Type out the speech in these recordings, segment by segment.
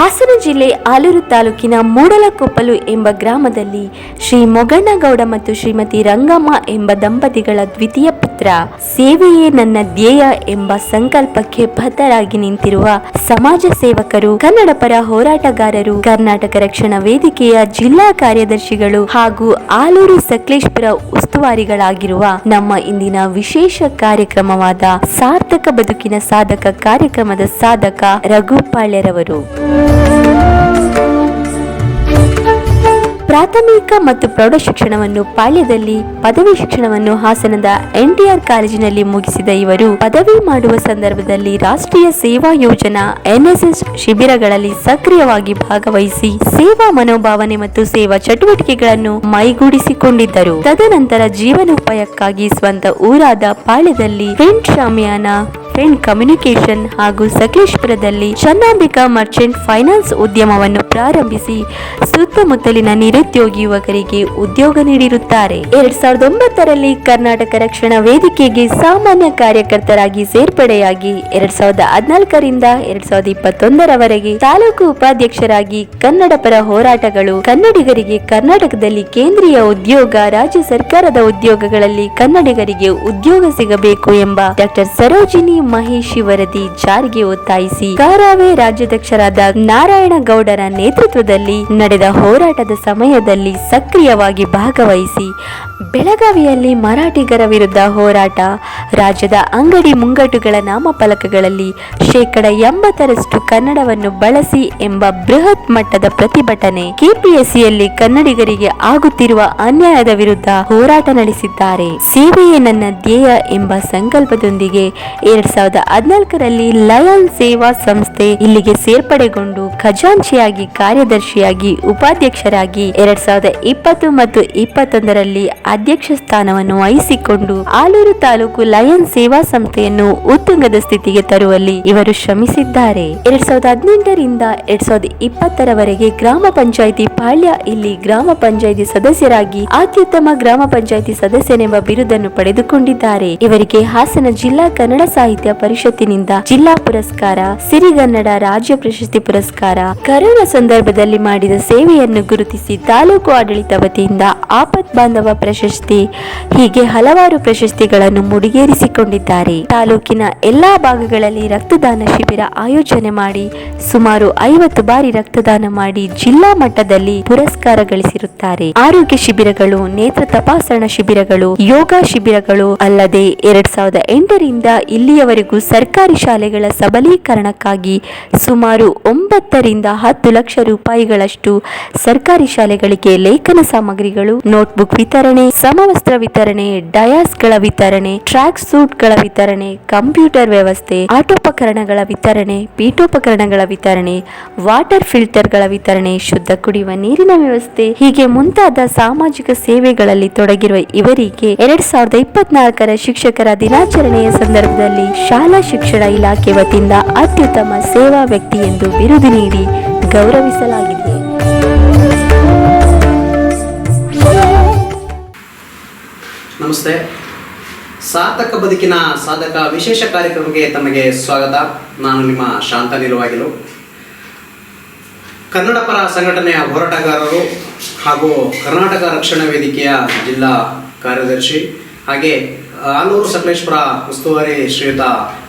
ಹಾಸನ ಜಿಲ್ಲೆ ಆಲೂರು ತಾಲೂಕಿನ ಮೂಡಲಕೊಪ್ಪಲು ಎಂಬ ಗ್ರಾಮದಲ್ಲಿ ಶ್ರೀ ಮೊಗಣ್ಣಗೌಡ ಮತ್ತು ಶ್ರೀಮತಿ ರಂಗಮ್ಮ ಎಂಬ ದಂಪತಿಗಳ ದ್ವಿತೀಯ ಪುತ್ರ. ಸೇವೆಯೇ ನನ್ನ ಧ್ಯೇಯ ಎಂಬ ಸಂಕಲ್ಪಕ್ಕೆ ಬದ್ಧರಾಗಿ ನಿಂತಿರುವ ಸಮಾಜ ಸೇವಕರು, ಕನ್ನಡ ಪರ ಹೋರಾಟಗಾರರು, ಕರ್ನಾಟಕ ರಕ್ಷಣಾ ವೇದಿಕೆಯ ಜಿಲ್ಲಾ ಕಾರ್ಯದರ್ಶಿಗಳು ಹಾಗೂ ಆಲೂರು ಸಕಲೇಶಪುರ ಉಸ್ತುವಾರಿಗಳಾಗಿರುವ ನಮ್ಮ ಇಂದಿನ ವಿಶೇಷ ಕಾರ್ಯಕ್ರಮವಾದ ಸಾರ್ಥಕ ಬದುಕಿನ ಸಾಧಕ ಕಾರ್ಯಕ್ರಮದ ಸಾಧಕ ರಘುಪಾಳ್ಯರವರು. ಪ್ರಾಥಮಿಕ ಮತ್ತು ಪ್ರೌಢ ಶಿಕ್ಷಣವನ್ನು ಪಾಳ್ಯದಲ್ಲಿ, ಪದವಿ ಶಿಕ್ಷಣವನ್ನು ಹಾಸನದ NTR ಕಾಲೇಜಿನಲ್ಲಿ ಮುಗಿಸಿದ ಇವರು ಪದವಿ ಮಾಡುವ ಸಂದರ್ಭದಲ್ಲಿ ರಾಷ್ಟ್ರೀಯ ಸೇವಾ ಯೋಜನಾ NSS ಶಿಬಿರಗಳಲ್ಲಿ ಸಕ್ರಿಯವಾಗಿ ಭಾಗವಹಿಸಿ ಸೇವಾ ಮನೋಭಾವನೆ ಮತ್ತು ಸೇವಾ ಚಟುವಟಿಕೆಗಳನ್ನು ಮೈಗೂಡಿಸಿಕೊಂಡಿದ್ದರು. ತದನಂತರ ಜೀವನೋಪಾಯಕ್ಕಾಗಿ ಸ್ವಂತ ಊರಾದ ಪಾಳ್ಯದಲ್ಲಿ ಫ್ರೆಂಡ್ ಶಾಮಿಯಾನ, ಫ್ರೆಂಡ್ ಕಮ್ಯುನಿಕೇಶನ್ ಹಾಗೂ ಸಕಲೇಶಪುರದಲ್ಲಿ ಚನ್ನಾಂಬಿಕಾ ಮರ್ಚೆಂಟ್ ಫೈನಾನ್ಸ್ ಉದ್ಯಮವನ್ನು ಪ್ರಾರಂಭಿಸಿ ಸುತ್ತಮುತ್ತಲಿನ ನಿರುದ್ಯೋಗಿ ಯುವಕರಿಗೆ ಉದ್ಯೋಗ ನೀಡಿರುತ್ತಾರೆ. 2009ರಲ್ಲಿ ಕರ್ನಾಟಕ ರಕ್ಷಣಾ ವೇದಿಕೆಗೆ ಸಾಮಾನ್ಯ ಕಾರ್ಯಕರ್ತರಾಗಿ ಸೇರ್ಪಡೆಯಾಗಿ 2014ರಿಂದ 2021ರವರೆಗೆ ತಾಲೂಕು ಉಪಾಧ್ಯಕ್ಷರಾಗಿ ಕನ್ನಡ ಪರ ಹೋರಾಟಗಳು, ಕನ್ನಡಿಗರಿಗೆ ಕರ್ನಾಟಕದಲ್ಲಿ ಕೇಂದ್ರೀಯ ಉದ್ಯೋಗ, ರಾಜ್ಯ ಸರ್ಕಾರದ ಉದ್ಯೋಗಗಳಲ್ಲಿ ಕನ್ನಡಿಗರಿಗೆ ಉದ್ಯೋಗ ಸಿಗಬೇಕು ಎಂಬ ಡಾಕ್ಟರ್ ಸರೋಜಿನಿ ಮಹೇಶಿ ವರದಿ ಜಾರಿಗೆ ಒತ್ತಾಯಿಸಿ ಕಾರಾವೆ ರಾಜ್ಯಾಧ್ಯಕ್ಷರಾದ ನಾರಾಯಣಗೌಡರ ನೇತೃತ್ವದಲ್ಲಿ ನಡೆದ ಹೋರಾಟದ ಸಮಯದಲ್ಲಿ ಸಕ್ರಿಯವಾಗಿ ಭಾಗವಹಿಸಿ ಬೆಳಗಾವಿಯಲ್ಲಿ ಮರಾಠಿಗರ ವಿರುದ್ಧ ಹೋರಾಟ, ರಾಜ್ಯದ ಅಂಗಡಿ ಮುಂಗಟ್ಟುಗಳ ನಾಮಫಲಕಗಳಲ್ಲಿ 80% ಕನ್ನಡವನ್ನು ಬಳಸಿ ಎಂಬ ಬೃಹತ್ ಮಟ್ಟದ ಪ್ರತಿಭಟನೆ, KPSCಯಲ್ಲಿ ಕನ್ನಡಿಗರಿಗೆ ಆಗುತ್ತಿರುವ ಅನ್ಯಾಯದ ವಿರುದ್ಧ ಹೋರಾಟ ನಡೆಸಿದ್ದಾರೆ. ಸೇವೆಯೇ ನನ್ನ ಧ್ಯೇಯ ಎಂಬ ಸಂಕಲ್ಪದೊಂದಿಗೆ 2014ರಲ್ಲಿ ಲಯನ್ ಸೇವಾ ಸಂಸ್ಥೆ ಇಲ್ಲಿಗೆ ಸೇರ್ಪಡೆಗೊಂಡು ಖಜಾಂಚಿಯಾಗಿ, ಕಾರ್ಯದರ್ಶಿಯಾಗಿ, ಉಪಾಧ್ಯಕ್ಷರಾಗಿ 2020 ಮತ್ತು 2021ರಲ್ಲಿ ಅಧ್ಯಕ್ಷ ಸ್ಥಾನವನ್ನು ವಹಿಸಿಕೊಂಡು ಆಲೂರು ತಾಲೂಕು ಲಯನ್ ಸೇವಾ ಸಂಸ್ಥೆಯನ್ನು ಉತ್ತುಂಗದ ಸ್ಥಿತಿಗೆ ತರುವಲ್ಲಿ ಇವರು ಶ್ರಮಿಸಿದ್ದಾರೆ. 2018ರಿಂದ 2020ರವರೆಗೆ ಗ್ರಾಮ ಪಂಚಾಯಿತಿ ಪಾಳ್ಯ ಇಲ್ಲಿ ಗ್ರಾಮ ಪಂಚಾಯಿತಿ ಸದಸ್ಯರಾಗಿ ಅತ್ಯುತ್ತಮ ಗ್ರಾಮ ಪಂಚಾಯಿತಿ ಸದಸ್ಯನೆಂಬ ಬಿರುದನ್ನು ಪಡೆದುಕೊಂಡಿದ್ದಾರೆ. ಇವರಿಗೆ ಹಾಸನ ಜಿಲ್ಲಾ ಕನ್ನಡ ಸಾಹಿತ್ಯ ಪರಿಷತ್ತಿನಿಂದ ಜಿಲ್ಲಾ ಪುರಸ್ಕಾರ, ಸಿರಿಗನ್ನಡ ರಾಜ್ಯ ಪ್ರಶಸ್ತಿ ಪುರಸ್ಕಾರ, ಕರೋನಾ ಸಂದರ್ಭದಲ್ಲಿ ಮಾಡಿದ ಸೇವೆಯನ್ನು ಗುರುತಿಸಿ ತಾಲೂಕು ಆಡಳಿತ ವತಿಯಿಂದ ಆಪತ್ ಬಾಂಧವ ಪ್ರಶಸ್ತಿ, ಹೀಗೆ ಹಲವಾರು ಪ್ರಶಸ್ತಿಗಳನ್ನು ಮುಡಿಗೇರಿಸಿಕೊಂಡಿದ್ದಾರೆ. ತಾಲೂಕಿನ ಎಲ್ಲಾ ಭಾಗಗಳಲ್ಲಿ ರಕ್ತದಾನ ಶಿಬಿರ ಆಯೋಜನೆ ಮಾಡಿ ಸುಮಾರು 50 ಬಾರಿ ರಕ್ತದಾನ ಮಾಡಿ ಜಿಲ್ಲಾ ಮಟ್ಟದಲ್ಲಿ ಪುರಸ್ಕಾರ ಗಳಿಸಿರುತ್ತಾರೆ. ಆರೋಗ್ಯ ಶಿಬಿರಗಳು, ನೇತ್ರ ತಪಾಸಣಾ ಶಿಬಿರಗಳು, ಯೋಗ ಶಿಬಿರಗಳು ಅಲ್ಲದೆ 2008ರಿಂದ ಇಲ್ಲಿಯವರೆಗೂ ಸರ್ಕಾರಿ ಶಾಲೆಗಳ ಸಬಲೀಕರಣಕ್ಕಾಗಿ ಸುಮಾರು 9ರಿಂದ 10 ಲಕ್ಷ ರೂಪಾಯಿಗಳಷ್ಟು ಸರ್ಕಾರಿ ಶಾಲೆಗಳಿಗೆ ಲೇಖನ ಸಾಮಗ್ರಿಗಳು, ನೋಟ್ಬುಕ್ ವಿತರಣೆ, ಸಮವಸ್ತ್ರ ವಿತರಣೆ, ಡಯಾಸ್ಗಳ ವಿತರಣೆ, ಟ್ರ್ಯಾಕ್ ಸೂಟ್ಗಳ ವಿತರಣೆ, ಕಂಪ್ಯೂಟರ್ ವ್ಯವಸ್ಥೆ, ಆಟೋಪಕರಣಗಳ ವಿತರಣೆ, ಪೀಠೋಪಕರಣಗಳ ವಿತರಣೆ, ವಾಟರ್ ಫಿಲ್ಟರ್ಗಳ ವಿತರಣೆ, ಶುದ್ಧ ಕುಡಿಯುವ ನೀರಿನ ವ್ಯವಸ್ಥೆ, ಹೀಗೆ ಮುಂತಾದ ಸಾಮಾಜಿಕ ಸೇವೆಗಳಲ್ಲಿ ತೊಡಗಿರುವ ಇವರಿಗೆ 2024ರ ಶಿಕ್ಷಕರ ದಿನಾಚರಣೆಯ ಸಂದರ್ಭದಲ್ಲಿ ಶಾಲಾ ಶಿಕ್ಷಣ ಇಲಾಖೆ ವತಿಯಿಂದ ಅತ್ಯುತ್ತಮ ಸೇವಾ ವ್ಯಕ್ತಿ ಎಂದು ಬಿರುದು ನೀಡಿ ಗೌರವಿಸಲಾಗಿದೆ. ನಮಸ್ತೆ. ಸಾರ್ಥಕ ಬದುಕಿನ ಸಾಧಕ ವಿಶೇಷ ಕಾರ್ಯಕ್ರಮಕ್ಕೆ ತಮಗೆ ಸ್ವಾಗತ. ನಾನು ನಿಮ್ಮ ಶಾಂತ ನಿಲುವಾಗಿಲು. ಕನ್ನಡ ಪರ ಸಂಘಟನೆಯ ಹೋರಾಟಗಾರರು ಹಾಗೂ ಕರ್ನಾಟಕ ರಕ್ಷಣಾ ವೇದಿಕೆಯ ಜಿಲ್ಲಾ ಕಾರ್ಯದರ್ಶಿ, ಹಾಗೆ ಆಲೂರು ಸಕಲೇಶಪುರ ಉಸ್ತುವಾರಿ ಶ್ರೀಯುತ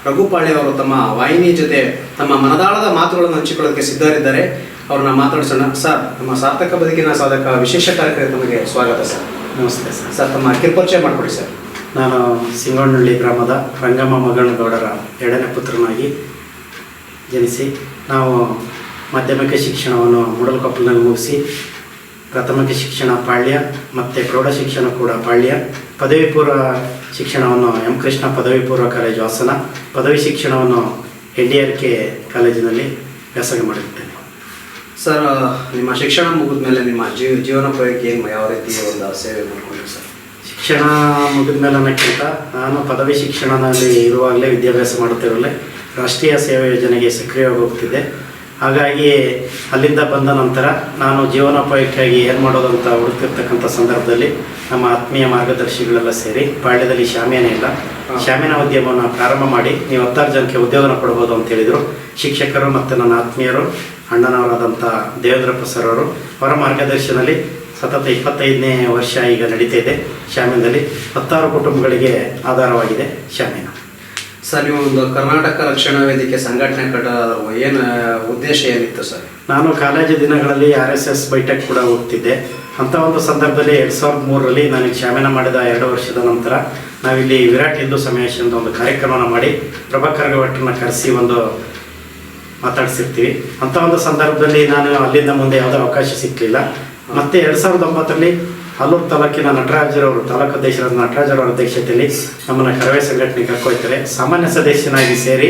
ರಘುಪಾಳ್ಯವರು ತಮ್ಮ ವಾಹಿನಿ ಜೊತೆ ತಮ್ಮ ಮನದಾಳದ ಮಾತುಗಳನ್ನು ಹಂಚಿಕೊಳ್ಳೋದಕ್ಕೆ ಸಿದ್ಧರಿದ್ದಾರೆ. ಅವ್ರನ್ನ ಮಾತಾಡಿಸೋಣ. ಸರ್, ನಮ್ಮ ಸಾರ್ಥಕ ಬದುಕಿನ ಸಾಧಕ ವಿಶೇಷ ಕಾರ್ಯಕ್ರಮ ತಮಗೆ ಸ್ವಾಗತ ಸರ್. ನಮಸ್ತೆ ಸರ್. ಸರ್, ತಮ್ಮ ಕಿರುಪರಿಚಯ ಮಾಡಿಕೊಡಿ ಸರ್. ನಾನು ಸಿಂಗಣ್ಣಹಳ್ಳಿ ಗ್ರಾಮದ ರಂಗಮ್ಮ ಮೊಗಣ್ಣಗೌಡರ 2ನೇ ಪುತ್ರನಾಗಿ ಜನಿಸಿ ನಾವು ಮಾಧ್ಯಮಿಕ ಶಿಕ್ಷಣವನ್ನು ಮೂಡಲಕೊಪ್ಪಲಿನಲ್ಲಿ ಮುಗಿಸಿ ಪ್ರಾಥಮಿಕ ಶಿಕ್ಷಣ ಪಾಳ್ಯ ಮತ್ತು ಪ್ರೌಢ ಶಿಕ್ಷಣ ಕೂಡ ಪಾಳ್ಯ, ಪದವಿ ಪೂರ್ವ ಶಿಕ್ಷಣವನ್ನು ಎಂ ಕೃಷ್ಣ ಪದವಿ ಪೂರ್ವ ಕಾಲೇಜು ಹಾಸನ, ಪದವಿ ಶಿಕ್ಷಣವನ್ನು NDRK ಕಾಲೇಜಿನಲ್ಲಿ ವ್ಯಾಸಂಗ ಮಾಡಿರುತ್ತೇನೆ. ಸರ್, ನಿಮ್ಮ ಶಿಕ್ಷಣ ಮುಗಿದ ಮೇಲೆ ನಿಮ್ಮ ಜೀವನೋಪಾಯಕ್ಕೆ ಯಾವ ರೀತಿ ಒಂದು ಸೇವೆ ಮಾಡಿಕೊಂಡ್ರಿ ಸರ್? ಶಿಕ್ಷಣ ಮುಗಿದ ಮೇಲೆ ಅನ್ನೋಕ್ಕಿಂತ ನಾನು ಪದವಿ ಶಿಕ್ಷಣದಲ್ಲಿ ಇರುವಾಗಲೇ ವಿದ್ಯಾಭ್ಯಾಸ ಮಾಡುತ್ತಿರಲೇ ರಾಷ್ಟ್ರೀಯ ಸೇವಾ ಯೋಜನೆಗೆ ಸಕ್ರಿಯವಾಗಿ ಹೋಗ್ತಿದ್ದೆ. ಹಾಗಾಗಿ ಅಲ್ಲಿಂದ ಬಂದ ನಂತರ ನಾನು ಜೀವನೋಪಾಯಕ್ಕಾಗಿ ಏನು ಮಾಡೋದಂತ ಹುಡುಕ್ತಿರ್ತಕ್ಕಂಥ ಸಂದರ್ಭದಲ್ಲಿ ನಮ್ಮ ಆತ್ಮೀಯ ಮಾರ್ಗದರ್ಶಿಗಳೆಲ್ಲ ಸೇರಿ ಪಾಳ್ಯದಲ್ಲಿ ಶಾಮಿಯಾನ ಇಲ್ಲ, ಶಾಮಿಯಾನ ಉದ್ಯಮವನ್ನು ಪ್ರಾರಂಭ ಮಾಡಿ ನೀವು 16 ಜನಕ್ಕೆ ಉದ್ಯೋಗನ ಕೊಡ್ಬೋದು ಅಂತ ಹೇಳಿದರು. ಶಿಕ್ಷಕರು ಮತ್ತು ನನ್ನ ಆತ್ಮೀಯರು ಅಣ್ಣನವರಾದಂಥ ದೇವೇಂದ್ರಪ್ಪ ಸರ್ ಅವರು ಅವರ ಮಾರ್ಗದರ್ಶನದಲ್ಲಿ ಸತತ 25ನೇ ವರ್ಷ ಈಗ ನಡೀತಾ ಇದೆ. ಶಾಮೀನಲ್ಲಿ 10 ಕುಟುಂಬಗಳಿಗೆ ಆಧಾರವಾಗಿದೆ ಶಾಮೀನು. ಸರ್, ನೀವು ಒಂದು ಕರ್ನಾಟಕ ರಕ್ಷಣಾ ವೇದಿಕೆ ಸಂಘಟನೆ ಏನು ಉದ್ದೇಶ ಏನಿತ್ತು ಸರ್? ನಾನು ಕಾಲೇಜು ದಿನಗಳಲ್ಲಿ RSS ಬೈಟೆಕ್ ಕೂಡ ಹೋಗ್ತಿದ್ದೆ. ಅಂಥ ಒಂದು ಸಂದರ್ಭದಲ್ಲಿ 2003ರಲ್ಲಿ ನನಗೆ ಶಾಮೀನ ಮಾಡಿದ 2 ವರ್ಷದ ನಂತರ ನಾವಿಲ್ಲಿ ವಿರಾಟ್ ಹಿಂದೂ ಸಮಾವೇಶದ ಒಂದು ಕಾರ್ಯಕ್ರಮನ ಮಾಡಿ ಪ್ರಭಾಕರ್ ಭಟ್ರನ್ನ ಕರೆಸಿ ಒಂದು ಮಾತಾಡಿಸಿರ್ತೀವಿ. ಅಂಥ ಒಂದು ಸಂದರ್ಭದಲ್ಲಿ ನಾನು ಅಲ್ಲಿಂದ ಮುಂದೆ ಯಾವುದೋ ಅವಕಾಶ ಸಿಕ್ಕಲಿಲ್ಲ. ಮತ್ತು 2009ರಲ್ಲಿ ಆಲೂರು ತಾಲೂಕಿನ ನಟರಾಜರವರು, ತಾಲೂಕು ಅಧ್ಯಕ್ಷರಾದ ನಟರಾಜರವರ ಅಧ್ಯಕ್ಷತೆಯಲ್ಲಿ ನಮ್ಮನ್ನು ಕರವೇ ಸಂಘಟನೆಗೆ ಕರ್ಕೊಳ್ತಾರೆ. ಸಾಮಾನ್ಯ ಸದಸ್ಯನಾಗಿ ಸೇರಿ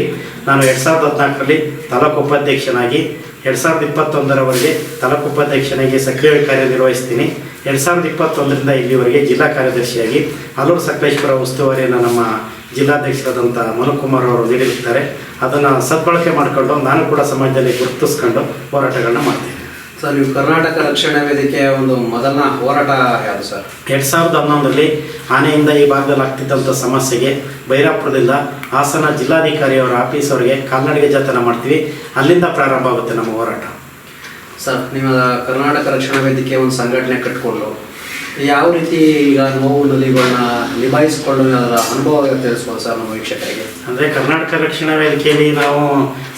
ನಾನು 2014ರಲ್ಲಿ ತಾಲೂಕು ಉಪಾಧ್ಯಕ್ಷನಾಗಿ 2021ರವರೆಗೆ ತಾಲೂಕು ಉಪಾಧ್ಯಕ್ಷನಾಗಿ ಸಕ್ರಿಯ ಕಾರ್ಯನಿರ್ವಹಿಸ್ತೀನಿ. 2021ರಿಂದ ಇಲ್ಲಿವರೆಗೆ ಜಿಲ್ಲಾ ಕಾರ್ಯದರ್ಶಿಯಾಗಿ ಆಲೂರು ಸಕಲೇಶ್ಪುರ ಉಸ್ತುವಾರಿಯನ್ನು ನಮ್ಮ ಜಿಲ್ಲಾಧ್ಯಕ್ಷರಾದಂಥ ಮನುಕುಮಾರ್ ಅವರು ನೀಡಿರುತ್ತಾರೆ. ಅದನ್ನು ಸದ್ಬಳಕೆ ಮಾಡಿಕೊಂಡು ನಾನು ಕೂಡ ಸಮಾಜದಲ್ಲಿ ಗುರುತಿಸ್ಕೊಂಡು ಹೋರಾಟಗಳನ್ನ ಮಾಡ್ತೀನಿ. ಸರ್, ನೀವು ಕರ್ನಾಟಕ ರಕ್ಷಣಾ ವೇದಿಕೆಯ ಒಂದು ಮೊದಲ ಹೋರಾಟ ಯಾವುದು ಸರ್? 2011ರಲ್ಲಿ ಆನೆಯಿಂದ ಈ ಭಾಗದಲ್ಲಿ ಆಗ್ತಿದ್ದಂಥ ಸಮಸ್ಯೆಗೆ ಬೈರಾಪುರದಿಂದ ಹಾಸನ ಜಿಲ್ಲಾಧಿಕಾರಿಯವರ ಆಫೀಸ್ ಅವರಿಗೆ ಕಾಲ್ನಡಿಗೆ ಜಾಥಾನ ಮಾಡ್ತೀವಿ. ಅಲ್ಲಿಂದ ಪ್ರಾರಂಭ ಆಗುತ್ತೆ ನಮ್ಮ ಹೋರಾಟ. ಸರ್, ನಿಮ್ಮ ಕರ್ನಾಟಕ ರಕ್ಷಣಾ ವೇದಿಕೆ ಒಂದು ಸಂಘಟನೆ ಕಟ್ಕೊಂಡು ಯಾವ ರೀತಿ ಈಗ ನೋವು ನಲಿಗಳನ್ನ ನಿಭಾಯಿಸಿಕೊಂಡು ಅದರ ಅನುಭವ ತಿಳಿಸ್ಬೋದು ಸರ್ ನಮ್ಮ ವೀಕ್ಷಕರಿಗೆ? ಅಂದರೆ ಕರ್ನಾಟಕ ರಕ್ಷಣಾ ವೇದಿಕೆಯಲ್ಲಿ ನಾವು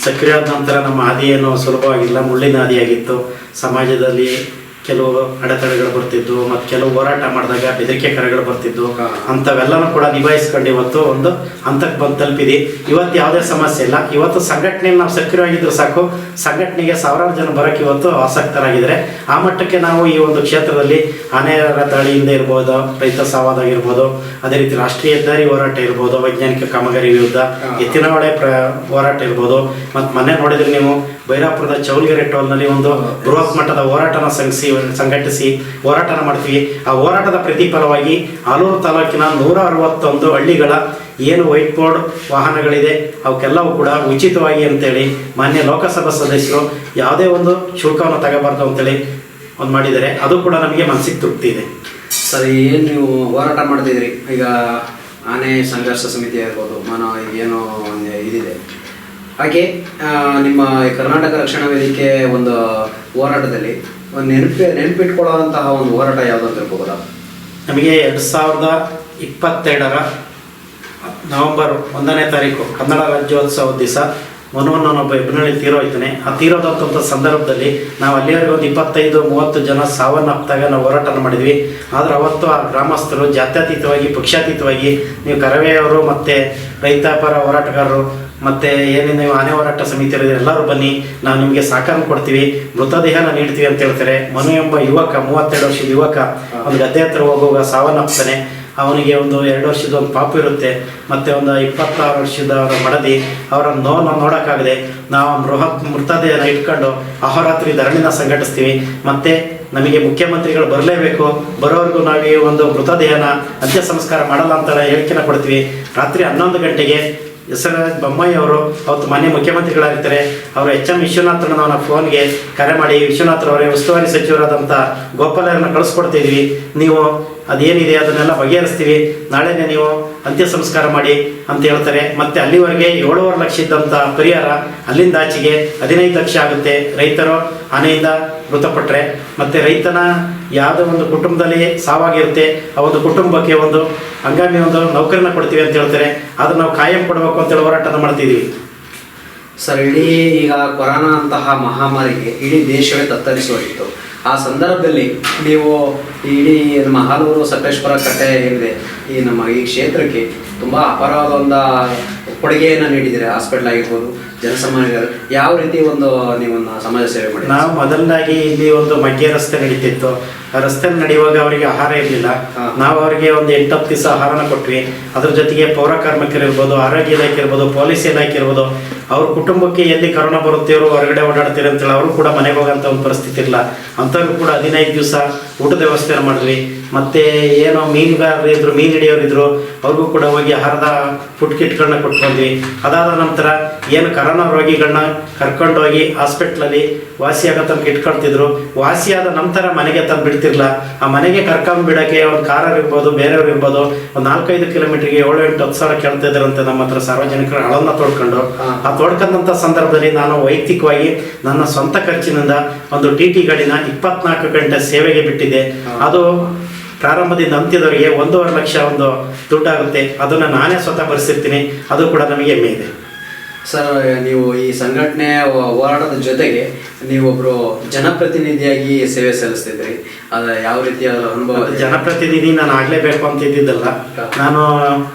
ಸಕ್ರಿಯ ಆದ ನಂತರ ನಮ್ಮ ಹಾದಿಯನ್ನು ಸುಲಭವಾಗಿಲ್ಲ, ಮುಳ್ಳಿನ ಹಾದಿಯಾಗಿತ್ತು. ಸಮಾಜದಲ್ಲಿ ಕೆಲವು ಅಡೆತಡೆಗಳು ಬರ್ತಿದ್ದು ಮತ್ತು ಕೆಲವು ಹೋರಾಟ ಮಾಡಿದಾಗ ಬೆದರಿಕೆ ಕರೆಗಳು ಬರ್ತಿದ್ದು. ಅಂಥವೆಲ್ಲನೂ ಕೂಡ ನಿಭಾಯಿಸ್ಕೊಂಡು ಇವತ್ತು ಒಂದು ಹಂತಕ್ಕೆ ಬಂದು ತಲುಪಿದೆ. ಇವತ್ತು ಯಾವುದೇ ಸಮಸ್ಯೆ ಇಲ್ಲ. ಇವತ್ತು ಸಂಘಟನೆಯಲ್ಲಿ ನಾವು ಸಕ್ರಿಯವಾಗಿದ್ದರೂ ಸಾಕು, ಸಂಘಟನೆಗೆ ಸಾವಿರಾರು ಜನ ಬರೋಕ್ಕೆ ಇವತ್ತು ಆಸಕ್ತರಾಗಿದ್ದಾರೆ. ಆ ಮಟ್ಟಕ್ಕೆ ನಾವು ಈ ಒಂದು ಕ್ಷೇತ್ರದಲ್ಲಿ ಆನೆಯ ದಾಳಿಯಿಂದ ಇರ್ಬೋದು, ರೈತ ಸಾವಾದಾಗಿರ್ಬೋದು, ಅದೇ ರೀತಿ ರಾಷ್ಟ್ರೀಯ ಹೆದ್ದಾರಿ ಹೋರಾಟ ಇರ್ಬೋದು, ವೈಜ್ಞಾನಿಕ ಕಾಮಗಾರಿ ವಿರುದ್ಧ ಎತ್ತಿನ ಹೊಳೆ ಹೋರಾಟ ಇರ್ಬೋದು. ಮತ್ತು ಮೊನ್ನೆ ನೋಡಿದ್ರೆ ನೀವು ಬೈರಾಪುರದ ಚೌಲ್ಗೆರೆ ಟೋಲ್ನಲ್ಲಿ ಒಂದು ಬೃಹತ್ ಮಟ್ಟದ ಹೋರಾಟನ ಸಂಘಟಿಸಿ ಹೋರಾಟನ ಮಾಡ್ತೀವಿ. ಆ ಹೋರಾಟದ ಪ್ರತಿಫಲವಾಗಿ ಆಲೂರು ತಾಲೂಕಿನ 161 ಹಳ್ಳಿಗಳ ಏನು ವೈಟ್ ಬೋರ್ಡ್ ವಾಹನಗಳಿದೆ ಅವಕ್ಕೆಲ್ಲವೂ ಕೂಡ ಉಚಿತವಾಗಿ ಅಂತೇಳಿ ಮಾನ್ಯ ಲೋಕಸಭಾ ಸದಸ್ಯರು ಯಾವುದೇ ಒಂದು ಶುಲ್ಕವನ್ನು ತಗೋಬಾರ್ದು ಅಂತೇಳಿ ಒಂದು ಮಾಡಿದ್ದಾರೆ. ಅದು ಕೂಡ ನಮಗೆ ಮನಸ್ಸಿಗೆ ತೃಪ್ತಿ ಇದೆ. ಸರ್, ಏನು ನೀವು ಹೋರಾಟ ಮಾಡ್ತಿದ್ರಿ, ಈಗ ಆನೆ ಸಂಘರ್ಷ ಸಮಿತಿ ಇರ್ಬೋದು, ಏನೋ ಇದಿದೆ, ಹಾಗೆ ನಿಮ್ಮ ಕರ್ನಾಟಕ ರಕ್ಷಣಾ ವೇದಿಕೆ ಒಂದು ಹೋರಾಟದಲ್ಲಿ ಒಂದು ನೆನಪಿಟ್ಕೊಳ್ಳುವಂತಹ ಒಂದು ಹೋರಾಟ ಯಾವುದಂತ ಇರ್ಬೋದಲ್ಲ? ನಮಗೆ 2022ರ ನವೆಂಬರ್ 1ನೇ ತಾರೀಕು ಕನ್ನಡ ರಾಜ್ಯೋತ್ಸವದ ದಿವಸ ಮನುವನ್ನೊಬ್ಬ ಹೆಬ್ಬನಳ್ಳಿ ತೀರೋಯ್ತಾನೆ. ಆ ತೀರೋದಂಥ ಸಂದರ್ಭದಲ್ಲಿ ನಾವು ಅಲ್ಲಿವರೆಗೆ ಒಂದು 25-30 ಜನ ಸಾವನ್ನಪ್ಪಿದಾಗ ನಾವು ಹೋರಾಟನ ಮಾಡಿದ್ವಿ. ಆದರೆ ಅವತ್ತು ಆ ಗ್ರಾಮಸ್ಥರು ಜಾತ್ಯತೀತವಾಗಿ, ಪಕ್ಷಾತೀತವಾಗಿ ನೀವು ಕರವೆಯವರು ಮತ್ತು ರೈತಾಪರ ಹೋರಾಟಗಾರರು ಮತ್ತು ಏನೇನು ನೀವು ಆನೆ ಹೋರಾಟ ಸಮಿತಿಯವರು ಎಲ್ಲರೂ ಬನ್ನಿ, ನಾವು ನಿಮಗೆ ಸಹಕಾರ ಕೊಡ್ತೀವಿ, ಮೃತದೇಹನ ನೀಡ್ತೀವಿ ಅಂತ ಹೇಳ್ತಾರೆ. ಮನು ಎಂಬ ಯುವಕ, 32 ವರ್ಷದ ಯುವಕ ಒಂದು ಗದ್ದೆ ಹತ್ರ ಹೋಗುವಾಗ ಸಾವನ್ನಪ್ತಾನೆ. ಅವನಿಗೆ ಒಂದು 2 ವರ್ಷದ ಒಂದು ಪಾಪು ಇರುತ್ತೆ, ಮತ್ತು ಒಂದು 26 ವರ್ಷದ ಅವರ ಮಡದಿ. ಅವರ ನೋವನ್ನು ನೋಡೋಕ್ಕಾಗದೆ ನಾವು ಮೃತದೇಹನ ಇಟ್ಕೊಂಡು ಅಹೋರಾತ್ರಿ ಧರಣಿನ ಸಂಘಟಿಸ್ತೀವಿ. ಮತ್ತು ನಮಗೆ ಮುಖ್ಯಮಂತ್ರಿಗಳು ಬರಲೇಬೇಕು, ಬರೋವರೆಗೂ ನಾವು ಈ ಒಂದು ಮೃತದೇಹನ ಅಂತ್ಯ ಸಂಸ್ಕಾರ ಮಾಡಲ್ಲ ಅಂತ ಹೇಳಿಕೆನ ಕೊಡ್ತೀವಿ. ರಾತ್ರಿ 11 ಗಂಟೆಗೆ ಬಸವರಾಜ ಬೊಮ್ಮಾಯಿ ಅವರು ಅವತ್ತು ಮಾನ್ಯ ಮುಖ್ಯಮಂತ್ರಿಗಳಾಗಿರ್ತಾರೆ, ಅವರು HM ವಿಶ್ವನಾಥ್ರನ್ನ ನಾವು ಫೋನ್ಗೆ ಕರೆ ಮಾಡಿ ವಿಶ್ವನಾಥ್ರವರೇ ಉಸ್ತುವಾರಿ ಸಚಿವರಾದಂಥ ಗೋಪಾಲರನ್ನ ಕಳಿಸ್ಕೊಡ್ತಿದ್ವಿ, ನೀವು ಅದೇನಿದೆ ಅದನ್ನೆಲ್ಲ ಬಗೆಹರಿಸ್ತೀವಿ, ನಾಳೆನೇ ನೀವು ಅಂತ್ಯ ಸಂಸ್ಕಾರ ಮಾಡಿ ಅಂತ ಹೇಳ್ತಾರೆ. ಮತ್ತು ಅಲ್ಲಿವರೆಗೆ 7.5 ಲಕ್ಷ ಇದ್ದಂಥ ಪರಿಹಾರ ಅಲ್ಲಿಂದ ಆಚೆಗೆ 15 ಲಕ್ಷ ಆಗುತ್ತೆ ರೈತರು ಆನೆಯಿಂದ ಮೃತಪಟ್ಟರೆ. ಮತ್ತು ರೈತನ ಯಾವುದೋ ಒಂದು ಕುಟುಂಬದಲ್ಲಿ ಸಾವಾಗಿರುತ್ತೆ, ಆ ಒಂದು ಕುಟುಂಬಕ್ಕೆ ಒಂದು ಹಂಗಾಮಿ ಒಂದು ನೌಕರಿನ ಕೊಡ್ತೀವಿ ಅಂತ ಹೇಳ್ತಾರೆ. ಅದನ್ನು ನಾವು ಕಾಯಂ ಕೊಡಬೇಕು ಅಂತೇಳಿ ಹೋರಾಟನ ಮಾಡ್ತಿದ್ದೀವಿ. ಸರ್, ಈಗ ಕೊರೋನಾ ಅಂತಹ ಮಹಾಮಾರಿಗೆ ಇಡೀ ದೇಶವೇ ತತ್ತರಿಸುವಾಗಿತ್ತು. ಆ ಸಂದರ್ಭದಲ್ಲಿ ನೀವು ಇಡೀ ನಮ್ಮ ಆಲೂರು ಸಕಲೇಶ್ಪುರ ಕಟ್ಟೆ ಏನಿದೆ ಈ ನಮ್ಮ ಈ ಕ್ಷೇತ್ರಕ್ಕೆ ತುಂಬ ಅಪಾರವಾದ ಒಂದು ಕೊಡುಗೆಯನ್ನು ನೀಡಿದ್ದೀರಿ. ಹಾಸ್ಪಿಟಲ್ ಆಗಿರ್ಬೋದು, ಜನಸಾಮಾನ್ಯರು ಯಾವ ರೀತಿ ಒಂದು ನೀವನ್ನ ಸಮಾಜ ಸೇವೆ ಮಾಡಿ? ನಾವು ಮೊದಲನಾಗಿ ಇಲ್ಲಿ ಒಂದು ಮಗ್ಗೆ ರಸ್ತೆ ನಡೀತಿತ್ತು. ಆ ರಸ್ತೆ ನಡೆಯುವಾಗ ಅವರಿಗೆ ಆಹಾರ ಇರಲಿಲ್ಲ. ನಾವು ಅವರಿಗೆ ಒಂದು 8-10 ದಿವಸ ಆಹಾರನ ಕೊಟ್ವಿ. ಅದ್ರ ಜೊತೆಗೆ ಪೌರ ಕಾರ್ಮಿಕರು ಇರ್ಬೋದು, ಆರೋಗ್ಯ ಇಲಾಖೆ ಇರ್ಬೋದು, ಪೊಲೀಸ್ ಇಲಾಖೆ ಇರ್ಬೋದು, ಅವ್ರ ಕುಟುಂಬಕ್ಕೆ ಎಲ್ಲಿ ಕರೋನಾ ಬರುತ್ತೆ, ಅವರು ಹೊರಗಡೆ ಓಡಾಡ್ತೀರಿ ಅಂತೇಳಿ ಅವರು ಕೂಡ ಮನೆಗೆ ಹೋಗೋಂಥ ಒಂದು ಪರಿಸ್ಥಿತಿ ಇಲ್ಲ. ಅಂಥವ್ರು ಕೂಡ 15 ದಿವಸ ಊಟದ ವ್ಯವಸ್ಥೆ ಮಾಡಿದ್ವಿ. ಮತ್ತು ಏನೋ ಮೀನುಗಾರರು ಇದ್ದರು, ಮೀನು ಹಿಡಿಯೋರು ಇದ್ದರು, ಅವ್ರಿಗೂ ಕೂಡ ಹೋಗಿ ಆಹಾರದ ಫುಡ್ ಕಿಟ್ಗಳನ್ನ ಕೊಟ್ಕೊಂಡ್ವಿ. ಅದಾದ ನಂತರ ಏನು ಕರೋನಾ ರೋಗಿಗಳನ್ನ ಕರ್ಕೊಂಡೋಗಿ ಹಾಸ್ಪಿಟ್ಲಲ್ಲಿ ವಾಸಿಯಾಗೋ ತನಕ ಇಟ್ಕೊಳ್ತಿದ್ರು. ವಾಸಿಯಾದ ನಂತರ ಮನೆಗೆ ತಂದು ಬಿಡ್ತಿರ್ಲಿಲ್ಲ. ಆ ಮನೆಗೆ ಕರ್ಕೊಂಡು ಬಿಡೋಕ್ಕೆ ಒಂದು ಕಾರವ್ರು ಇರ್ಬೋದು, ಬೇರೆಯವ್ರು ಇರ್ಬೋದು, ಒಂದು 4-5 ಕಿಲೋಮೀಟ್ರಿಗೆ 7-8-10 ಸಾವಿರ ಕೇಳ್ತಾ ಇದ್ದಾರಂತೆ ನಮ್ಮ ಹತ್ರ ಸಾರ್ವಜನಿಕರ ಹಳನ್ನ ತೋಡ್ಕೊಂಡು. ಆ ತೋಡ್ಕೊಂಡಂಥ ಸಂದರ್ಭದಲ್ಲಿ ನಾನು ವೈಯಕ್ತಿಕವಾಗಿ ನನ್ನ ಸ್ವಂತ ಖರ್ಚಿನಿಂದ ಒಂದು TT ಗಾಡಿನ 24 ಗಂಟೆ ಸೇವೆಗೆ ಬಿಟ್ಟಿದ್ದೆ. ಅದು ಪ್ರಾರಂಭದಿಂದ ಅಂತ್ಯದವರೆಗೆ 1.5 ಲಕ್ಷ ಒಂದು ದುಡ್ಡಾಗುತ್ತೆ. ಅದನ್ನು ನಾನೇ ಸ್ವತಃ ಭರಿಸಿರ್ತೀನಿ. ಅದು ಕೂಡ ನಮಗೆ ಹೆಮ್ಮೆ ಇದೆ. ಸರ್, ನೀವು ಈ ಸಂಘಟನೆ ಹೋರಾಟದ ಜೊತೆಗೆ ನೀವೊಬ್ಬರು ಜನಪ್ರತಿನಿಧಿಯಾಗಿ ಸೇವೆ ಸಲ್ಲಿಸ್ತಿದ್ರಿ. ಅದು ಯಾವ ರೀತಿಯ ಅನುಭವ? ಜನಪ್ರತಿನಿಧಿ ನಾನು ಆಗಲೇಬೇಕು ಅಂತ ಇದ್ದಿದ್ದಲ್ಲ. ನಾನು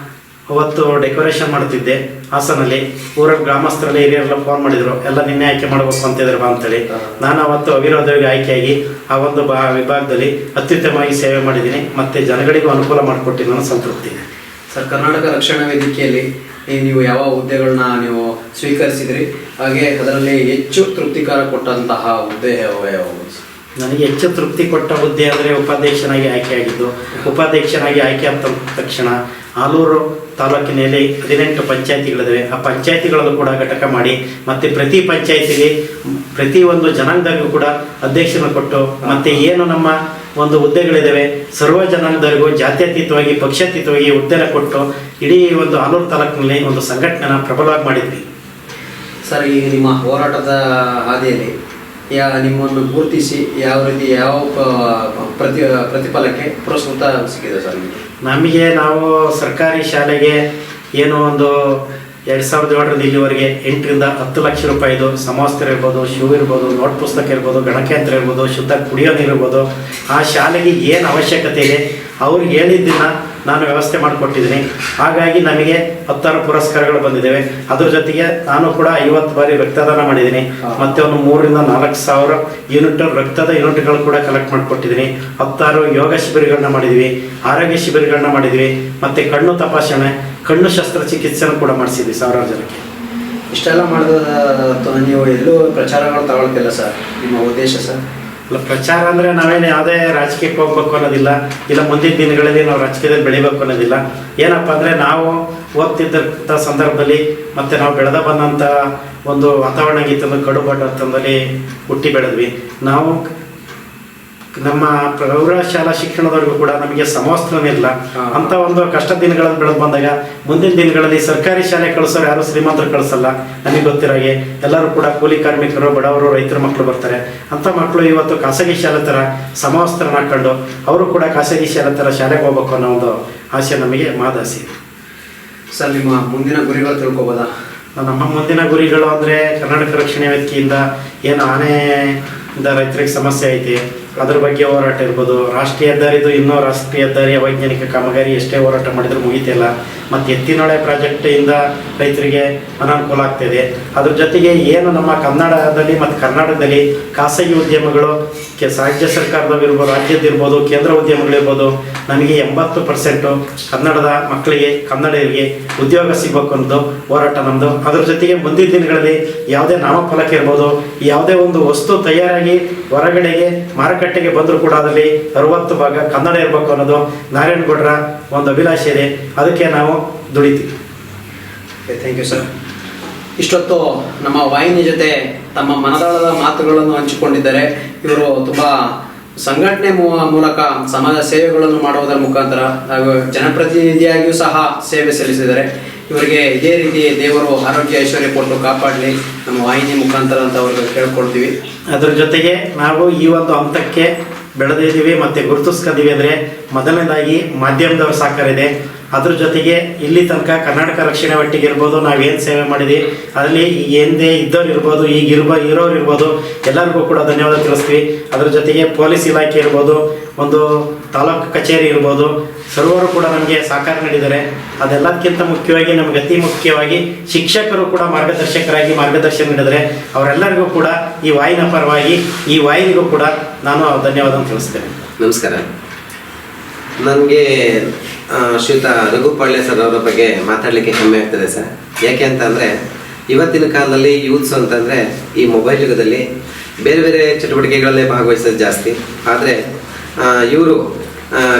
ಅವತ್ತು ಡೆಕೋರೇಷನ್ ಮಾಡ್ತಿದ್ದೆ ಹಾಸನಲ್ಲಿ. ಊರ ಗ್ರಾಮಸ್ಥರಲ್ಲಿ ಹಿರಿಯರೆಲ್ಲ ಫೋನ್ ಮಾಡಿದರು, ಎಲ್ಲ ನಿನ್ನೆ ಆಯ್ಕೆ ಮಾಡಬೇಕು ಅಂತಿದ್ರು ಬಾ ಅಂತೇಳಿ. ನಾನು ಅವತ್ತು ಅವಿರೋಧವಾಗಿ ಆಯ್ಕೆಯಾಗಿ ಆ ಒಂದು ವಿಭಾಗದಲ್ಲಿ ಅತ್ಯುತ್ತಮವಾಗಿ ಸೇವೆ ಮಾಡಿದ್ದೀನಿ. ಮತ್ತು ಜನಗಳಿಗೂ ಅನುಕೂಲ ಮಾಡಿಕೊಟ್ಟು ನಾನು ಸಂತೃಪ್ತಿ ಇದೆ. ಸರ್, ಕರ್ನಾಟಕ ರಕ್ಷಣಾ ವೇದಿಕೆಯಲ್ಲಿ ನೀವು ಯಾವ ಹುದ್ದೆಗಳನ್ನ ನೀವು ಸ್ವೀಕರಿಸಿದ್ರಿ, ಹಾಗೆ ಅದರಲ್ಲಿ ಹೆಚ್ಚು ತೃಪ್ತಿಕರ ಕೊಟ್ಟಂತಹ ಹುದ್ದೆ ಯಾವುದು? ನನಗೆ ಹೆಚ್ಚು ತೃಪ್ತಿ ಕೊಟ್ಟ ಹುದ್ದೆ ಅಂದರೆ ಉಪಾಧ್ಯಕ್ಷನಾಗಿ ಆಯ್ಕೆಯಾಗಿದ್ದು. ಉಪಾಧ್ಯಕ್ಷನಾಗಿ ಆಯ್ಕೆ ಆದ ತಕ್ಷಣ ಆಲೂರು ತಾಲೂಕಿನಲ್ಲಿ 18 ಪಂಚಾಯತಿಗಳಿವೆ. ಆ ಪಂಚಾಯತಿಗಳಲ್ಲೂ ಕೂಡ ಘಟಕ ಮಾಡಿ, ಮತ್ತು ಪ್ರತಿ ಪಂಚಾಯತಿಗೆ ಪ್ರತಿಯೊಂದು ಜನಾಂಗದಾಗೂ ಕೂಡ ಅಧ್ಯಕ್ಷನ ಕೊಟ್ಟು, ಮತ್ತು ಏನು ನಮ್ಮ ಒಂದು ಹುದ್ದೆಗಳಿದ್ದಾವೆ ಸರ್ವ ಜನಾಂಗದವರಿಗೂ ಜಾತ್ಯತೀತವಾಗಿ ಪಕ್ಷಾತೀತವಾಗಿ ಹುದ್ದೆನ ಕೊಟ್ಟು ಇಡೀ ಒಂದು ಆಲೂರು ತಾಲೂಕಿನಲ್ಲಿ ಒಂದು ಸಂಘಟನೆನ ಪ್ರಬಲವಾಗಿ ಮಾಡಿದ್ವಿ. ಸರ್, ಈ ನಿಮ್ಮ ಹೋರಾಟದ ಹಾದಿಯಲ್ಲಿ ನಿಮ್ಮನ್ನು ಗುರುತಿಸಿ ಯಾವ ರೀತಿ ಯಾವ ಪ್ರತಿಫಲಕ್ಕೆ ಪುರಸ್ಕೃತ ಸಿಕ್ಕಿದೆ ಸರ್ ನಮಗೆ? ನಾವು ಸರ್ಕಾರಿ ಶಾಲೆಗೆ ಏನು ಒಂದು 2007ರಿಂದ ಇಲ್ಲಿವರೆಗೆ 8ರಿಂದ 10 ಲಕ್ಷ ರೂಪಾಯಿದು ಸಮವಸ್ತ್ರ ಇರ್ಬೋದು, ಶೂ ಇರ್ಬೋದು, ನೋಟ್ ಪುಸ್ತಕ ಇರ್ಬೋದು, ಗಣಕಯಂತ್ರ ಇರ್ಬೋದು, ಶುದ್ಧ ಕುಡಿಯೋ ನೀರು ಇರ್ಬೋದು, ಆ ಶಾಲೆಗೆ ಏನು ಅವಶ್ಯಕತೆ ಇದೆ ಅವ್ರಿಗೆ ಹೇಳಿದ್ದನ್ನು ನಾನು ವ್ಯವಸ್ಥೆ ಮಾಡಿಕೊಟ್ಟಿದ್ದೀನಿ. ಹಾಗಾಗಿ ನನಗೆ 10 ಪುರಸ್ಕಾರಗಳು ಬಂದಿದ್ದೇವೆ. ಅದ್ರ ಜೊತೆಗೆ ನಾನು ಕೂಡ 50 ಬಾರಿ ರಕ್ತದಾನ ಮಾಡಿದ್ದೀನಿ. ಮತ್ತು ಒಂದು 3,000ರಿಂದ 4,000 ಯೂನಿಟ್ ರಕ್ತದ ಯೂನಿಟ್ಗಳು ಕೂಡ ಕಲೆಕ್ಟ್ ಮಾಡಿಕೊಟ್ಟಿದ್ದೀನಿ. 16 ಯೋಗ ಶಿಬಿರಗಳನ್ನ ಮಾಡಿದ್ವಿ, ಆರೋಗ್ಯ ಶಿಬಿರಗಳನ್ನ ಮಾಡಿದ್ವಿ, ಮತ್ತು ಕಣ್ಣು ತಪಾಸಣೆ, ಕಣ್ಣು ಶಸ್ತ್ರಚಿಕಿತ್ಸೆನೂ ಕೂಡ ಮಾಡಿಸಿದ್ವಿ 1000 ಜನಕ್ಕೆ. ಇಷ್ಟೆಲ್ಲ ಮಾಡಿದ ನೀವು ಎಲ್ಲೂ ಪ್ರಚಾರಗಳು ತಗೊಳ್ತಿಲ್ಲ ಸರ್? ನಿಮ್ಮ ಉದ್ದೇಶ ಸರ್? ಅಲ್ಲ, ಪ್ರಚಾರ ಅಂದರೆ ನಾವೇನು ಯಾವುದೇ ರಾಜಕೀಯಕ್ಕೆ ಹೋಗ್ಬೇಕು ಅನ್ನೋದಿಲ್ಲ, ಇಲ್ಲ ಮುಂದಿನ ದಿನಗಳಲ್ಲಿ ನಾವು ರಾಜಕೀಯದಲ್ಲಿ ಬೆಳಿಬೇಕು ಅನ್ನೋದಿಲ್ಲ. ಏನಪ್ಪ ಅಂದರೆ ನಾವು ಓದ್ತಿದ್ದಂಥ ಸಂದರ್ಭದಲ್ಲಿ ಮತ್ತು ನಾವು ಬೆಳೆದ ಬಂದಂಥ ಒಂದು ವಾತಾವರಣ ಗೀತಂದು ಕಡು ಬಡತನದಲ್ಲಿ ಹುಟ್ಟಿ ಬೆಳೆದ್ವಿ. ನಾವು ನಮ್ಮ ಪ್ರೌಢಶಾಲಾ ಶಿಕ್ಷಣದವರೆಗೂ ಕೂಡ ನಮಗೆ ಸಮವಸ್ತ್ರನೇ ಇಲ್ಲ. ಅಂತ ಒಂದು ಕಷ್ಟ ದಿನಗಳಲ್ಲಿ ಬೆಳೆದು ಬಂದಾಗ ಮುಂದಿನ ದಿನಗಳಲ್ಲಿ ಸರ್ಕಾರಿ ಶಾಲೆ ಕಳಿಸೋರು ಯಾರು ಶ್ರೀಮಂತರು ಕಳಿಸಲ್ಲ. ನನಗೆ ಗೊತ್ತಿರೋಗೆ ಎಲ್ಲರೂ ಕೂಡ ಕೂಲಿ ಕಾರ್ಮಿಕರು, ಬಡವರು, ರೈತರ ಮಕ್ಕಳು ಬರ್ತಾರೆ. ಅಂಥ ಮಕ್ಕಳು ಇವತ್ತು ಖಾಸಗಿ ಶಾಲೆ ಥರ ಸಮವಸ್ತ್ರನ ಹಾಕೊಂಡು ಅವರು ಕೂಡ ಖಾಸಗಿ ಶಾಲೆ ಥರ ಶಾಲೆಗೆ ಹೋಗ್ಬೇಕು ಅನ್ನೋ ಒಂದು ಆಸೆ ನಮಗೆ ಮಾದಾಸಿ. ಸರ್, ನಿಮ್ಮ ಮುಂದಿನ ಗುರಿಗಳು ತಿಳ್ಕೊಬೋದಾ? ನಮ್ಮ ಮುಂದಿನ ಗುರಿಗಳು ಅಂದರೆ ಕರ್ನಾಟಕ ರಕ್ಷಣಾ ವೇದಿಕೆಯಿಂದ ಏನು ಆನೆಯಿಂದ ರೈತರಿಗೆ ಸಮಸ್ಯೆ ಐತಿ ಅದ್ರ ಬಗ್ಗೆ ಹೋರಾಟ ಇರ್ಬೋದು. ರಾಷ್ಟ್ರೀಯ ಹೆದ್ದಾರಿದು ಇನ್ನೂ ರಾಷ್ಟ್ರೀಯ ಹೆದ್ದಾರಿಯ ವೈಜ್ಞಾನಿಕ ಕಾಮಗಾರಿ ಎಷ್ಟೇ ಹೋರಾಟ ಮಾಡಿದರೂ ಮುಗಿತಿಲ್ಲ. ಮತ್ತು ಎತ್ತಿನೊಳೆ ಪ್ರಾಜೆಕ್ಟಿಂದ ರೈತರಿಗೆ ಅನಾನುಕೂಲ ಆಗ್ತಾಯಿದೆ. ಅದ್ರ ಜೊತೆಗೆ ಏನು ನಮ್ಮ ಕನ್ನಡದಲ್ಲಿ ಮತ್ತು ಕರ್ನಾಟಕದಲ್ಲಿ ಖಾಸಗಿ ಉದ್ಯಮಗಳು ರಾಜ್ಯ ಸರ್ಕಾರದವಿರ್ಬೋದು, ರಾಜ್ಯದಿರ್ಬೋದು, ಕೇಂದ್ರ ಉದ್ಯಮಗಳಿರ್ಬೋದು, ನಮಗೆ 80% ಕನ್ನಡದ ಮಕ್ಕಳಿಗೆ, ಕನ್ನಡಿಗರಿಗೆ ಉದ್ಯೋಗ ಸಿಗಬೇಕು ಅನ್ನೋದು ಹೋರಾಟ ನಮ್ಮದು. ಅದ್ರ ಜೊತೆಗೆ ಮುಂದಿನ ದಿನಗಳಲ್ಲಿ ಯಾವುದೇ ನಾಮಫಲಕ ಇರ್ಬೋದು, ಯಾವುದೇ ಒಂದು ವಸ್ತು ತಯಾರಾಗಿ ಹೊರಗಡೆಗೆ ಮಾರುಕಟ್ಟೆಗೆ ಬಂದರೂ ಕೂಡ ಅದರಲ್ಲಿ 60 ಭಾಗ ಕನ್ನಡ ಇರಬೇಕು ಅನ್ನೋದು ನಾರಾಯಣಗೌಡರ ಒಂದು ಅಭಿಲಾಷೆ ಇದೆ. ಅದಕ್ಕೆ ನಾವು ದುಡಿತೀವಿ. Thank you sir. ಇಷ್ಟೊತ್ತು ನಮ್ಮ ವಾಹಿನಿ ಜೊತೆ ತಮ್ಮ ಮನದಾಳದ ಮಾತುಗಳನ್ನು ಹಂಚಿಕೊಂಡಿದ್ದಾರೆ. ಇವರು ತುಂಬ ಸಂಘಟನೆ ಮೂಲಕ ಸಮಾಜ ಸೇವೆಗಳನ್ನು ಮಾಡುವುದರ ಮುಖಾಂತರ ಹಾಗೂ ಜನಪ್ರತಿನಿಧಿಯಾಗಿಯೂ ಸಹ ಸೇವೆ ಸಲ್ಲಿಸಿದ್ದಾರೆ. ಇವರಿಗೆ ಇದೇ ರೀತಿ ದೇವರು ಆರೋಗ್ಯ ಐಶ್ವರ್ಯ ಕೊಟ್ಟು ಕಾಪಾಡಲಿ ನಮ್ಮ ವಾಹಿನಿ ಮುಖಾಂತರ ಅಂತ ಅವ್ರಿಗೆ ಕೇಳ್ಕೊಳ್ತೀವಿ. ಅದ್ರ ಜೊತೆಗೆ ನಾವು ಈ ಒಂದು ಹಂತಕ್ಕೆ ಬೆಳೆದಿದ್ದೀವಿ ಮತ್ತು ಗುರುತಿಸ್ಕೊಂಡಿದ್ದೀವಿ ಅಂದರೆ ಮೊದಲನೇದಾಗಿ ಮಾಧ್ಯಮದವ್ರ ಸಹಕಾರ ಇದೆ. ಅದ್ರ ಜೊತೆಗೆ ಇಲ್ಲಿ ತನಕ ಕರ್ನಾಟಕ ರಕ್ಷಣೆ ಒಟ್ಟಿಗೆ ಇರ್ಬೋದು, ನಾವೇನು ಸೇವೆ ಮಾಡಿದ್ವಿ ಅದರಲ್ಲಿ ಏನೇ ಇದ್ದವ್ರು ಇರ್ಬೋದು, ಈಗ ಇರೋರು ಇರ್ಬೋದು, ಎಲ್ಲರಿಗೂ ಕೂಡ ಧನ್ಯವಾದ ತಿಳಿಸ್ತೀವಿ. ಅದ್ರ ಜೊತೆಗೆ ಪೊಲೀಸ್ ಇಲಾಖೆ ಇರ್ಬೋದು, ಒಂದು ತಾಲೂಕು ಕಚೇರಿ ಇರ್ಬೋದು, ಸರ್ವರು ಕೂಡ ನಮಗೆ ಸಹಕಾರ ನೀಡಿದ್ದಾರೆ. ಅದೆಲ್ಲದಕ್ಕಿಂತ ಮುಖ್ಯವಾಗಿ ನಮಗೆ ಅತಿ ಮುಖ್ಯವಾಗಿ ಶಿಕ್ಷಕರು ಕೂಡ ಮಾರ್ಗದರ್ಶಕರಾಗಿ ಮಾರ್ಗದರ್ಶನ ನೀಡಿದರೆ ಅವರೆಲ್ಲರಿಗೂ ಕೂಡ ಈ ವಾಹಿನಿಯ ಪರವಾಗಿ ಈ ವಾಹಿನಿಗೂ ಕೂಡ ನಾನು ಧನ್ಯವಾದ ತಿಳಿಸ್ತೇನೆ. ನಮಸ್ಕಾರ. ನನಗೆ ಶ್ರೀಯುತ ರಘುಪಾಳ್ಯ ಸರ್ ಅವರ ಬಗ್ಗೆ ಮಾತಾಡಲಿಕ್ಕೆ ಹೆಮ್ಮೆ ಆಗ್ತದೆ ಸರ್. ಯಾಕೆ ಅಂತಂದರೆ ಇವತ್ತಿನ ಕಾಲದಲ್ಲಿ ಯೂತ್ಸ್ ಅಂತಂದರೆ ಈ ಮೊಬೈಲ್ ಯುಗದಲ್ಲಿ ಬೇರೆ ಬೇರೆ ಚಟುವಟಿಕೆಗಳಲ್ಲೇ ಭಾಗವಹಿಸೋದು ಜಾಸ್ತಿ. ಆದರೆ ಇವರು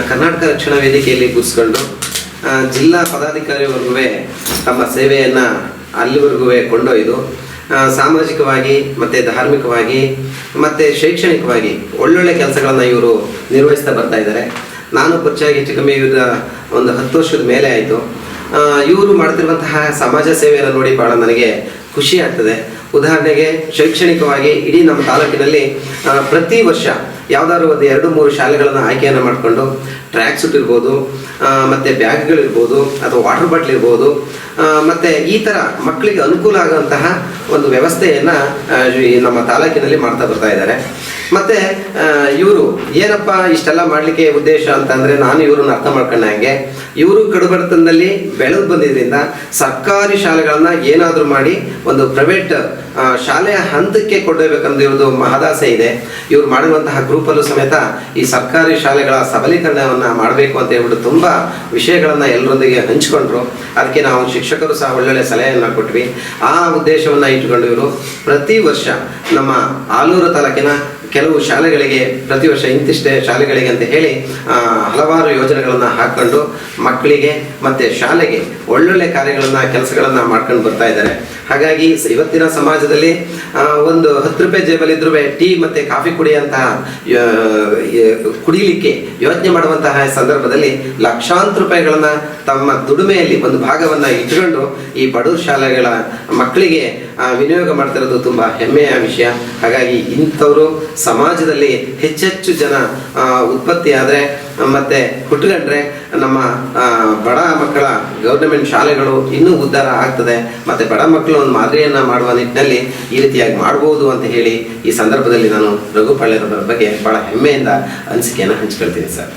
ಕರ್ನಾಟಕ ರಕ್ಷಣಾ ವೇದಿಕೆಯಲ್ಲಿ ಗುರುಸ್ಕೊಂಡು ಜಿಲ್ಲಾ ಪದಾಧಿಕಾರಿವರೆಗೂ ತಮ್ಮ ಸೇವೆಯನ್ನು ಅಲ್ಲಿವರೆಗೂ ಕೊಂಡೊಯ್ದು ಸಾಮಾಜಿಕವಾಗಿ ಮತ್ತು ಧಾರ್ಮಿಕವಾಗಿ ಮತ್ತು ಶೈಕ್ಷಣಿಕವಾಗಿ ಒಳ್ಳೊಳ್ಳೆ ಕೆಲಸಗಳನ್ನು ಇವರು ನಿರ್ವಹಿಸ್ತಾ ಬರ್ತಾ ಇದ್ದಾರೆ. ನಾನು ಪರಿಚಯ ಹೆಚ್ಚು ಕಮ್ಮಿ ಇವ್ರ ಒಂದು 10 ವರ್ಷದ ಮೇಲೆ ಆಯಿತು. ಇವರು ಮಾಡ್ತಿರುವಂತಹ ಸಮಾಜ ಸೇವೆಯನ್ನು ನೋಡಿ ಭಾಳ ನನಗೆ ಖುಷಿ ಆಗ್ತದೆ. ಉದಾಹರಣೆಗೆ ಶೈಕ್ಷಣಿಕವಾಗಿ ಇಡೀ ನಮ್ಮ ತಾಲೂಕಿನಲ್ಲಿ ಪ್ರತಿ ವರ್ಷ ಯಾವುದಾದ್ರು ಒಂದು 2-3 ಶಾಲೆಗಳನ್ನು ಆಯ್ಕೆಯನ್ನು ಮಾಡಿಕೊಂಡು ಟ್ರ್ಯಾಕ್ ಸೂಟ್ ಇರ್ಬೋದು, ಮತ್ತು ಬ್ಯಾಗ್ಗಳಿರ್ಬೋದು, ಅಥವಾ ವಾಟರ್ ಬಾಟ್ಲ್ ಇರ್ಬೋದು, ಮತ್ತು ಈ ಥರ ಮಕ್ಕಳಿಗೆ ಅನುಕೂಲ ಆಗುವಂತಹ ಒಂದು ವ್ಯವಸ್ಥೆಯನ್ನು ನಮ್ಮ ತಾಲೂಕಿನಲ್ಲಿ ಮಾಡ್ತಾ ಬರ್ತಾ ಇದ್ದಾರೆ. ಮತ್ತು ಇವರು ಏನಪ್ಪ ಇಷ್ಟೆಲ್ಲ ಮಾಡಲಿಕ್ಕೆ ಉದ್ದೇಶ ಅಂತಂದರೆ, ನಾನು ಇವ್ರನ್ನ ಅರ್ಥ ಮಾಡ್ಕೊಂಡ ಹಾಗೆ ಇವರು ಕಡುಬಡತನದಲ್ಲಿ ಬೆಳೆದು ಬಂದಿದ್ದರಿಂದ ಸರ್ಕಾರಿ ಶಾಲೆಗಳನ್ನು ಏನಾದರೂ ಮಾಡಿ ಒಂದು ಪ್ರೈವೇಟ್ ಶಾಲೆಯ ಹಂತಕ್ಕೆ ಕೊಂಡೊಯ್ಬೇಕಂದಿರೋದು ಮಹದಾಸೆ ಇದೆ. ಇವ್ರು ಮಾಡಿರುವಂತಹ ಗ್ರೂಪಲ್ಲೂ ಸಮೇತ ಈ ಸರ್ಕಾರಿ ಶಾಲೆಗಳ ಸಬಲೀಕರಣವನ್ನು ಮಾಡಬೇಕು ಅಂತ ಹೇಳ್ಬಿಟ್ಟು ತುಂಬ ವಿಷಯಗಳನ್ನು ಎಲ್ಲರೊಂದಿಗೆ ಹಂಚಿಕೊಂಡ್ರು. ಅದಕ್ಕೆ ನಾವು ಶಿಕ್ಷಕರು ಸಹ ಒಳ್ಳೊಳ್ಳೆ ಸಲಹೆಯನ್ನು ಕೊಟ್ವಿ. ಆ ಉದ್ದೇಶವನ್ನು ಇಟ್ಟುಕೊಂಡು ಇವರು ಪ್ರತಿ ವರ್ಷ ನಮ್ಮ ಆಲೂರು ತಾಲೂಕಿನ ಕೆಲವು ಶಾಲೆಗಳಿಗೆ ಪ್ರತಿ ವರ್ಷ ಇಂತಿಷ್ಟೇ ಶಾಲೆಗಳಿಗೆ ಅಂತ ಹೇಳಿ ಹಲವಾರು ಯೋಜನೆಗಳನ್ನು ಹಾಕ್ಕೊಂಡು ಮಕ್ಕಳಿಗೆ ಮತ್ತು ಶಾಲೆಗೆ ಒಳ್ಳೊಳ್ಳೆ ಕಾರ್ಯಗಳನ್ನು ಕೆಲಸಗಳನ್ನು ಮಾಡ್ಕೊಂಡು ಬರ್ತಾ ಇದ್ದಾರೆ. ಹಾಗಾಗಿ ಇವತ್ತಿನ ಸಮಾಜದಲ್ಲಿ ಒಂದು 10 ರೂಪಾಯಿ ಜೇಬಲ್ಲಿದ್ರೂ ಟೀ ಮತ್ತು ಕಾಫಿ ಕುಡಿಯಲಿಕ್ಕೆ ಯೋಚನೆ ಮಾಡುವಂತಹ ಸಂದರ್ಭದಲ್ಲಿ ಲಕ್ಷಾಂತರ ರೂಪಾಯಿಗಳನ್ನು ತಮ್ಮ ದುಡಿಮೆಯಲ್ಲಿ ಒಂದು ಭಾಗವನ್ನು ಇಟ್ಕೊಂಡು ಈ ಬಡವ್ರ ಶಾಲೆಗಳ ಮಕ್ಕಳಿಗೆ ವಿನಿಯೋಗ ಮಾಡ್ತಿರೋದು ತುಂಬ ಹೆಮ್ಮೆಯ ವಿಷಯ. ಹಾಗಾಗಿ ಇಂಥವರು ಸಮಾಜದಲ್ಲಿ ಹೆಚ್ಚೆಚ್ಚು ಜನ ಉತ್ಪತ್ತಿ ಆದರೆ ಮತ್ತು ಹುಟ್ಟುಕೊಂಡ್ರೆ ನಮ್ಮ ಬಡ ಮಕ್ಕಳ ಗೌರ್ನಮೆಂಟ್ ಶಾಲೆಗಳು ಇನ್ನೂ ಉದ್ಧಾರ ಆಗ್ತದೆ. ಮತ್ತು ಬಡ ಮಕ್ಕಳು ಒಂದು ಮಾದರಿಯನ್ನು ಮಾಡುವ ನಿಟ್ಟಿನಲ್ಲಿ ಈ ರೀತಿಯಾಗಿ ಮಾಡ್ಬೋದು ಅಂತ ಹೇಳಿ ಈ ಸಂದರ್ಭದಲ್ಲಿ ನಾನು ರಘು ಪಾಳ್ಯರ ಬಗ್ಗೆ ಭಾಳ ಹೆಮ್ಮೆಯಿಂದ ಅನಿಸಿಕೆಯನ್ನು ಹಂಚ್ಕೊಳ್ತೀನಿ ಸರ್.